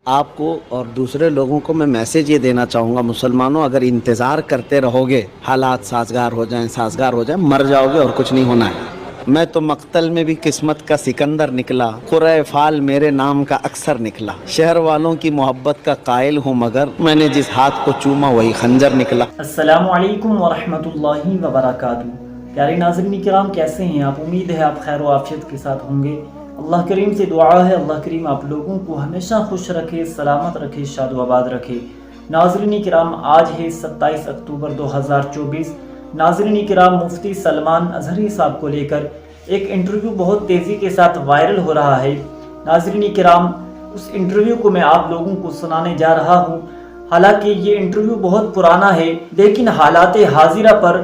آپ کو اور دوسرے لوگوں کو میں میسیج یہ دینا چاہوں گا، مسلمانوں اگر انتظار کرتے رہو گے حالات سازگار ہو جائیں مر جاؤ گے اور کچھ نہیں ہونا ہے۔ میں تو مقتل میں بھی قسمت کا سکندر نکلا، قرۂ فال میرے نام کا اکثر نکلا، شہر والوں کی محبت کا قائل ہوں مگر میں نے جس ہاتھ کو چوما وہی خنجر نکلا۔ السلام علیکم ورحمۃ اللہ وبرکاتہ۔ پیارے ناظرین کرام، کیسے ہیں آپ؟ امید ہے آپ خیر و عافیت کے ساتھ ہوں گے۔ اللہ کریم سے دعا ہے اللہ کریم آپ لوگوں کو ہمیشہ خوش رکھے، سلامت رکھے، شاد و آباد رکھے۔ ناظرین کرام، آج ہے 27 اکتوبر 2024۔ ناظرین کرام، مفتی سلمان اظہری صاحب کو لے کر ایک انٹرویو بہت تیزی کے ساتھ وائرل ہو رہا ہے۔ ناظرین کرام، اس انٹرویو کو میں آپ لوگوں کو سنانے جا رہا ہوں۔ حالانکہ یہ انٹرویو بہت پرانا ہے، لیکن حالات حاضرہ پر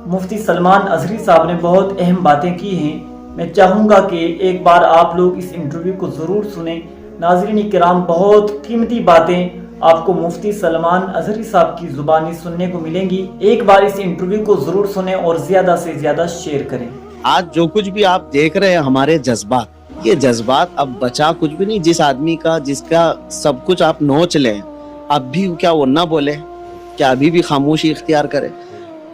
مفتی سلمان اظہری صاحب نے بہت اہم باتیں کی ہیں۔ میں چاہوں گا کہ ایک بار آپ لوگ اس انٹرویو کو ضرور سنیں۔ ناظرین کرام، بہت قیمتی باتیں آپ کو مفتی سلمان اظہری صاحب کی زبانی سننے کو ملیں گی۔ ایک بار اس انٹرویو کو ضرور سنیں اور زیادہ سے زیادہ شیئر کریں۔ آج جو کچھ بھی آپ دیکھ رہے ہیں ہمارے جذبات، یہ جذبات اب بچا کچھ بھی نہیں۔ جس آدمی کا جس کا سب کچھ آپ نوچ لیں، اب بھی کیا وہ نہ بولے؟ کیا ابھی بھی خاموشی اختیار کرے؟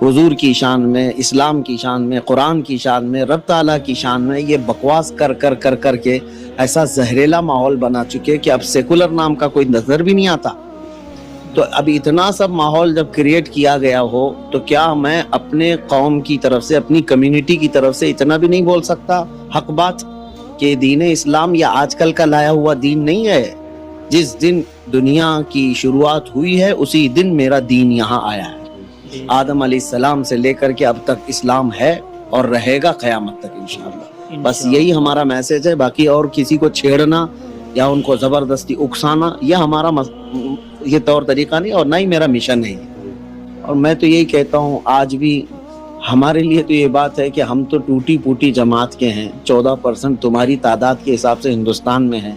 حضور کی شان میں، اسلام کی شان میں، قرآن کی شان میں، رب تعالیٰ کی شان میں یہ بکواس کر کے ایسا زہریلا ماحول بنا چکے کہ اب سیکولر نام کا کوئی نظر بھی نہیں آتا۔ تو اب اتنا سب ماحول جب کریٹ کیا گیا ہو تو کیا میں اپنے قوم کی طرف سے، اپنی کمیونٹی کی طرف سے اتنا بھی نہیں بول سکتا حق بات کہ دین اسلام یہ آج کل کا لایا ہوا دین نہیں ہے؟ جس دن دنیا کی شروعات ہوئی ہے اسی دن میرا دین یہاں آیا ہے۔ آدم علیہ السلام سے لے کر کے اب تک اسلام ہے اور رہے گا قیامت تک انشاءاللہ۔ بس یہی ہمارا میسج ہے۔ باقی اور کسی کو چھیڑنا یا ان کو زبردستی اکسانا یہ ہمارا یہ طور طریقہ نہیں، اور نہ ہی میرا مشن ہے۔ اور میں تو یہی کہتا ہوں، آج بھی ہمارے لیے تو یہ بات ہے کہ ہم تو ٹوٹی پوٹی جماعت کے ہیں، 14% تمہاری تعداد کے حساب سے ہندوستان میں ہیں،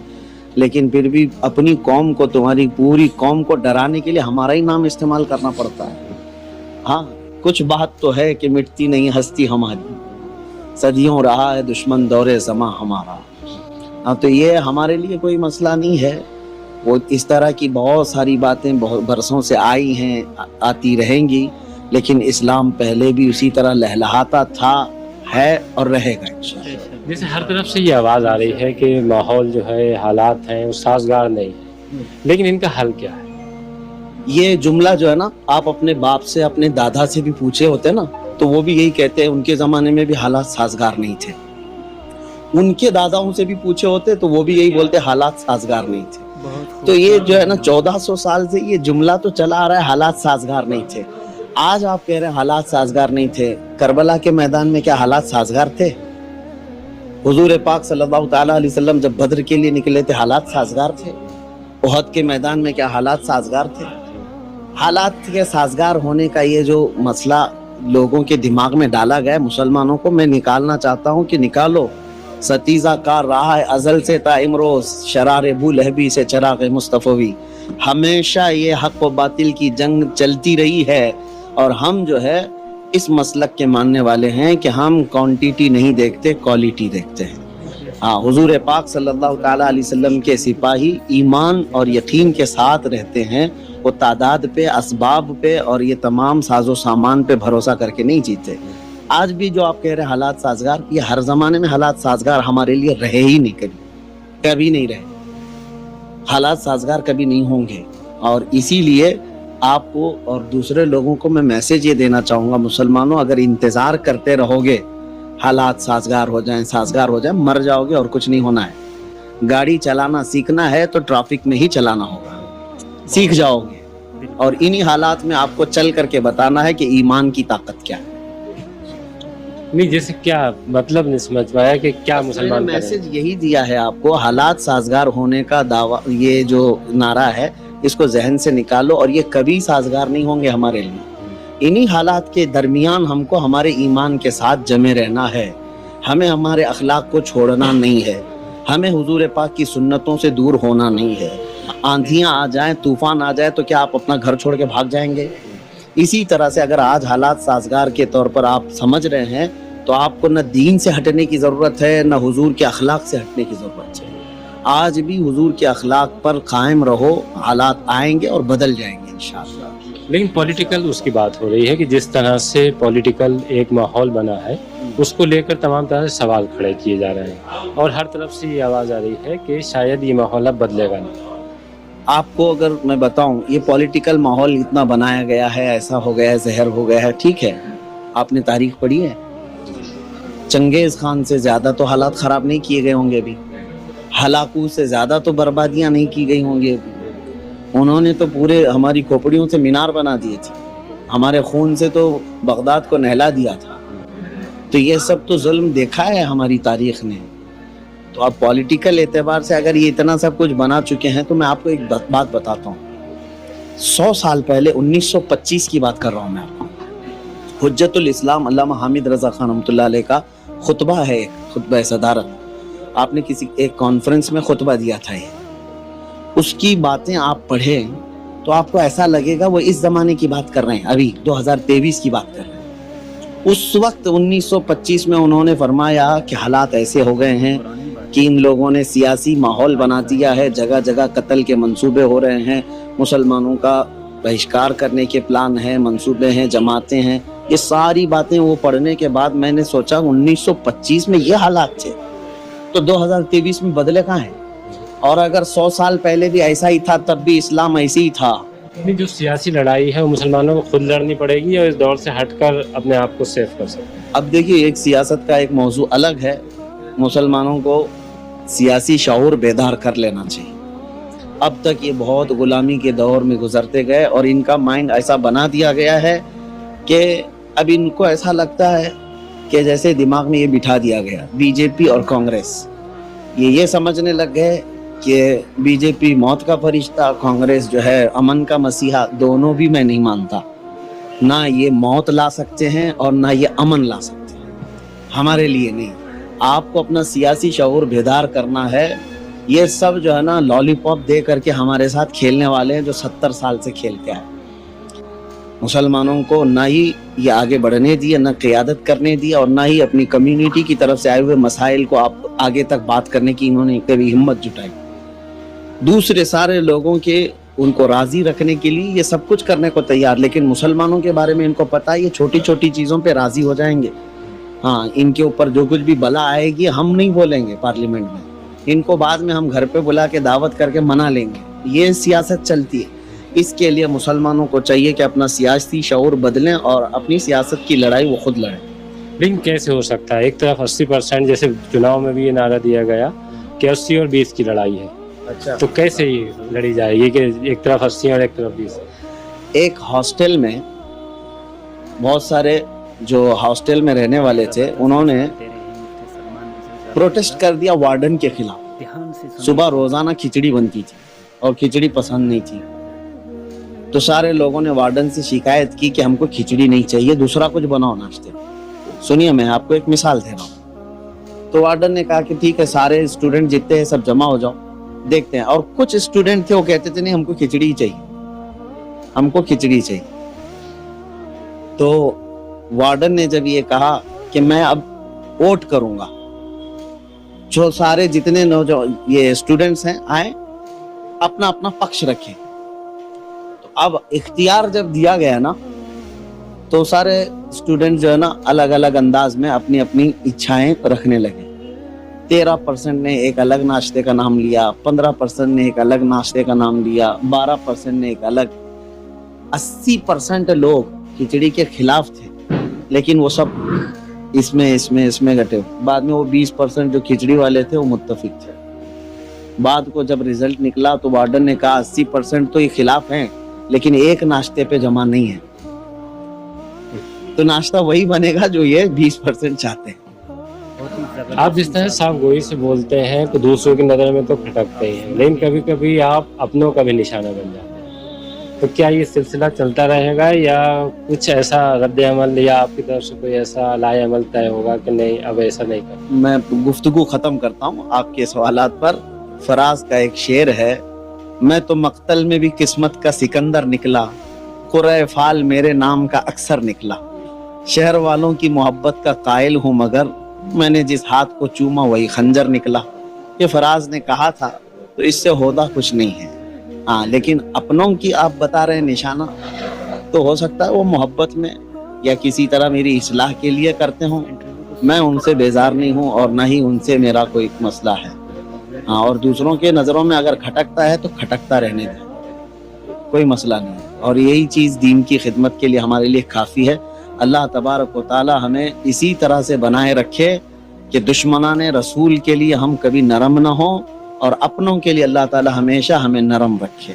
لیکن پھر بھی اپنی قوم کو، تمہاری پوری قوم کو ڈرانے کے لیے ہمارا ہی نام استعمال کرنا پڑتا ہے۔ ہاں، کچھ بات تو ہے کہ مٹتی نہیں ہستی ہماری، صدیوں رہا ہے دشمن دور زماں ہمارا۔ ہاں، تو یہ ہمارے لیے کوئی مسئلہ نہیں ہے۔ وہ اس طرح کی بہت ساری باتیں بہت برسوں سے آئی ہیں، آتی رہیں گی، لیکن اسلام پہلے بھی اسی طرح لہلہاتا تھا، ہے اور رہے گا انشاءاللہ۔ جیسے ہر طرف سے یہ آواز آ رہی ہے کہ ماحول جو ہے، حالات ہیں وہ سازگار نہیں ہے، لیکن ان کا حل کیا ہے؟ یہ جملہ جو ہے نا، آپ اپنے باپ سے، اپنے دادا سے بھی پوچھے ہوتے نا تو وہ بھی یہی کہتے ہیں، ان کے زمانے میں بھی حالات سازگار نہیں تھے۔ ان کے داداؤں سے بھی پوچھے ہوتے تو وہ بھی یہی بولتے حالات سازگار نہیں تھے۔ تو یہ جو ہے نا 1400 سال سے یہ جملہ تو چلا آ رہا ہے، حالات سازگار نہیں تھے۔ آج آپ کہہ رہے ہیں حالات سازگار نہیں تھے۔ کربلا کے میدان میں کیا حالات سازگار تھے؟ حضور پاک صلی اللہ تعالیٰ علیہ وسلم جب بدر کے لیے نکلے تھے حالات سازگار تھے؟ احد کے میدان میں کیا حالات سازگار تھے؟ حالات کے سازگار ہونے کا یہ جو مسئلہ لوگوں کے دماغ میں ڈالا گیا ہے، مسلمانوں کو میں نکالنا چاہتا ہوں کہ نکالو۔ ستیزہ کار رہا ہے ازل سے تا امروز، شرار بو لہبی سے چراغ مصطفی۔ ہمیشہ یہ حق و باطل کی جنگ چلتی رہی ہے، اور ہم جو ہے اس مسلک کے ماننے والے ہیں کہ ہم کوانٹیٹی نہیں دیکھتے، کوالٹی دیکھتے ہیں۔ ہاں، حضور پاک صلی اللہ تعالیٰ علیہ وسلم کے سپاہی ایمان اور یقین کے ساتھ رہتے ہیں، وہ تعداد پہ، اسباب پہ اور یہ تمام ساز و سامان پہ بھروسہ کر کے نہیں جیتے۔ آج بھی جو آپ کہہ رہے ہیں حالات سازگار، یہ ہر زمانے میں حالات سازگار ہمارے لیے رہے ہی نہیں، کبھی نہیں رہے۔ حالات سازگار کبھی نہیں ہوں گے، اور اسی لیے آپ کو اور دوسرے لوگوں کو میں میسیج یہ دینا چاہوں گا، مسلمانوں اگر انتظار کرتے رہو گے حالات سازگار ہو جائیں مر جاؤ گے اور کچھ نہیں ہونا ہے۔ گاڑی چلانا سیکھنا ہے تو ٹریفک میں ہی چلانا ہوگا، سیکھ جاؤ گے، اور انہی حالات میں آپ کو چل کر کے بتانا ہے کہ ایمان کی طاقت کیا ہے۔ نہیں، جیسے کیا مطلب نہیں سمجھ پایا کہ کیا مسلمان کریں؟ میسج یہی دیا ہے آپ کو، حالات سازگار ہونے کا دعویٰ، یہ جو نعرہ ہے اس کو ذہن سے نکالو، اور یہ کبھی سازگار نہیں ہوں گے ہمارے لیے۔ انہی حالات کے درمیان ہم کو ہمارے ایمان کے ساتھ جمے رہنا ہے، ہمیں ہمارے اخلاق کو چھوڑنا نہیں ہے، ہمیں حضور پاک کی سنتوں سے دور ہونا نہیں ہے۔ آندھیاں آ جائیں، طوفان آ جائے تو کیا آپ اپنا گھر چھوڑ کے بھاگ جائیں گے؟ اسی طرح سے اگر آج حالات سازگار کے طور پر آپ سمجھ رہے ہیں تو آپ کو نہ دین سے ہٹنے کی ضرورت ہے، نہ حضور کے اخلاق سے ہٹنے کی ضرورت ہے۔ آج بھی حضور کے اخلاق پر قائم رہو, حالات آئیں گے اور بدل جائیں گے انشاءاللہ. لیکن پولیٹیکل اس کی بات ہو رہی ہے کہ جس طرح سے پولیٹیکل ایک ماحول بنا ہے اس کو لے کر تمام طرح سے سوال کھڑے کیے جا رہے ہیں اور ہر طرف سے یہ آواز آ رہی ہے کہ شاید یہ ماحول اب بدلے گا نہیں. آپ کو اگر میں بتاؤں, یہ پولیٹیکل ماحول اتنا بنایا گیا ہے, ایسا ہو گیا ہے, زہر ہو گیا ہے, ٹھیک ہے, آپ نے تاریخ پڑھی ہے, چنگیز خان سے زیادہ تو حالات خراب نہیں کیے گئے ہوں گے ابھی, ہلاکو سے زیادہ تو بربادیاں نہیں کی گئی ہوں گی ابھی. انہوں نے تو پورے ہماری کھوپڑیوں سے مینار بنا دیے تھے, ہمارے خون سے تو بغداد کو نہلا دیا تھا. تو یہ سب تو ظلم دیکھا ہے ہماری تاریخ نے. تو اب پولیٹیکل اعتبار سے اگر یہ اتنا سب کچھ بنا چکے ہیں تو میں آپ کو ایک بات بتاتا ہوں. 100 سال پہلے 1925 کی بات کر رہا ہوں میں آپ کو. حجت الاسلام علامہ حامد رضا خان رحمۃ اللہ علیہ کا خطبہ ہے, ایک خطبہ صدارت. آپ نے کسی ایک کانفرنس میں خطبہ دیا تھا, یہ اس کی باتیں آپ پڑھیں تو آپ کو ایسا لگے گا وہ اس زمانے کی بات کر رہے ہیں, ابھی 2023 کی بات کر رہے ہیں. اس وقت 1925 میں انہوں نے فرمایا کہ حالات ایسے ہو گئے ہیں کہ ان لوگوں نے سیاسی ماحول بنا دیا ہے, جگہ جگہ قتل کے منصوبے ہو رہے ہیں, مسلمانوں کا بہشکار کرنے کے پلان ہیں, منصوبے ہیں, جماعتیں ہیں. یہ ساری باتیں وہ پڑھنے کے بعد میں نے سوچا 1925 میں یہ حالات تھے تو 2023 میں بدلے کہاں ہیں؟ اور اگر 100 سال پہلے بھی ایسا ہی تھا تب بھی اسلام ایسے ہی تھا. جو سیاسی لڑائی ہے وہ مسلمانوں کو خود لڑنی پڑے گی اور اس دور سے ہٹ کر اپنے آپ کو سیف کر سکتے ہیں. اب دیکھیے, ایک سیاست کا ایک موضوع الگ ہے, مسلمانوں کو سیاسی شعور بیدار کر لینا چاہیے. اب تک یہ بہت غلامی کے دور میں گزرتے گئے اور ان کا مائنڈ ایسا بنا دیا گیا ہے کہ اب ان کو ایسا لگتا ہے کہ جیسے دماغ میں یہ بٹھا دیا گیا, بی جے پی اور کانگریس یہ سمجھنے لگ گئے کہ بی جے پی موت کا فرشتہ, کانگریس جو ہے امن کا مسیحا. دونوں بھی میں نہیں مانتا, نہ یہ موت لا سکتے ہیں اور نہ یہ امن لا سکتے ہیں, ہمارے لیے نہیں. آپ کو اپنا سیاسی شعور بیدار کرنا ہے. یہ سب جو ہے نا لالی پاپ دے کر کے ہمارے ساتھ کھیلنے والے ہیں جو 70 سال سے کھیلتے ہیں. مسلمانوں کو نہ ہی یہ آگے بڑھنے دیا, نہ قیادت کرنے دیا, اور نہ ہی اپنی کمیونٹی کی طرف سے آئے ہوئے مسائل کو آپ آگے تک بات کرنے کی انہوں نے کبھی ہمت جٹائی. دوسرے سارے لوگوں کے ان کو راضی رکھنے کے لیے یہ سب کچھ کرنے کو تیار, لیکن مسلمانوں کے بارے میں ان کو پتا ہے یہ چھوٹی چھوٹی چیزوں پہ راضی ہو جائیں گے. ہاں, ان کے اوپر جو کچھ بھی بلا آئے گی ہم نہیں بولیں گے پارلیمنٹ میں, ان کو بعد میں ہم گھر پہ بلا کے دعوت کر کے منا لیں گے. یہ سیاست چلتی ہے. اس کے لیے مسلمانوں کو چاہیے کہ اپنا سیاسی شعور بدلیں اور اپنی سیاست کی لڑائی وہ خود لڑیں. لیکن کیسے ہو سکتا ہے؟ ایک طرف 80%, جیسے چناؤ میں بھی یہ نعرہ دیا گیا کہ 80 اور 20 کی لڑائی ہے. اچھا, تو کیسے یہ لڑی جائے گی کہ ایک طرف 80 اور ایک طرف 20؟ ایک ہاسٹل میں بہت سارے جو ہاسٹل میں رہنے والے تھے انہوں نے پروٹیسٹ کر دیا وارڈن کے خلاف. صبح روزانہ کھچڑی بنتی تھی اور کھچڑی پسند نہیں تھی, تو سارے لوگوں نے وارڈن سے شکایت کی کہ ہم کو کھچڑی نہیں چاہیے, دوسرا کچھ بناؤ ناشتے. سنیے, میں آپ کو ایک مثال دے رہا ہوں. تو وارڈن نے کہا کہ ٹھیک ہے, سارے اسٹوڈنٹ جتنے ہیں سب جمع ہو جاؤ, دیکھتے ہیں. اور کچھ اسٹوڈنٹ تھے وہ کہتے تھے نہیں ہم کو کھچڑی ہی چاہیے, ہم کو کھچڑی چاہیے. تو وارڈن نے جب یہ کہا کہ میں اب ووٹ کروں گا, جو سارے جتنے یہ اسٹوڈنٹس ہیں آئیں اپنا اپنا پکش رکھیں. تو اب اختیار جب دیا گیا نا تو سارے اسٹوڈنٹ جو ہے نا الگ الگ انداز میں اپنی اپنی اچھائیں رکھنے لگے. 13% نے ایک الگ ناشتے کا نام لیا, 15% نے ایک الگ ناشتے کا نام لیا, 12% نے ایک الگ. 80% لوگ کھچڑی کے خلاف تھے لیکن وہ سب اس میں گٹے. بعد میں وہ 20% جو کھچڑی والے تھے وہ متفق تھے. بعد کو جب رزلٹ نکلا تو وارڈن نے کہا 80% تو یہ خلاف ہیں لیکن ایک ناشتے پہ جمع نہیں ہے, تو ناشتہ وہی بنے گا جو یہ 20% چاہتے ہیں. آپ جس طرح صاف گوئی سے بولتے ہیں تو دوسروں کی نظر میں تو کھٹکتے ہیں, لیکن کبھی کبھی آپ اپنوں کا بھی نشانہ بن جاتے ہیں. تو کیا یہ سلسلہ چلتا رہے گا یا کچھ ایسا رد عمل یا آپ کی طرف سے کوئی ایسا لائے عمل طے ہوگا کہ نہیں اب ایسا نہیں کرنا؟ میں گفتگو ختم کرتا ہوں آپ کے سوالات پر. فراز کا ایک شعر ہے, میں تو مقتل میں بھی قسمت کا سکندر نکلا, قرۂ فال میرے نام کا اکثر نکلا. شہر والوں کی محبت کا قائل ہوں مگر میں نے جس ہاتھ کو چوما وہی خنجر نکلا. کہ فراز نے کہا تھا تو اس سے ہوتا کچھ نہیں ہے. ہاں لیکن اپنوں کی آپ بتا رہے ہیں نشانہ, تو ہو سکتا ہے وہ محبت میں یا کسی طرح میری اصلاح کے لیے کرتے ہوں. میں ان سے بیزار نہیں ہوں اور نہ ہی ان سے میرا کوئی مسئلہ ہے. ہاں, اور دوسروں کے نظروں میں اگر کھٹکتا ہے تو کھٹکتا رہنے دیں, کوئی مسئلہ نہیں ہے. اور یہی چیز دین کی خدمت کے لیے ہمارے لیے کافی ہے. اللہ تبارک و تعالی ہمیں اسی طرح سے بنائے رکھے کہ دشمنان رسول کے لیے ہم کبھی نرم نہ ہوں, اور اپنوں کے لیے اللہ تعالی ہمیشہ ہمیں نرم رکھے.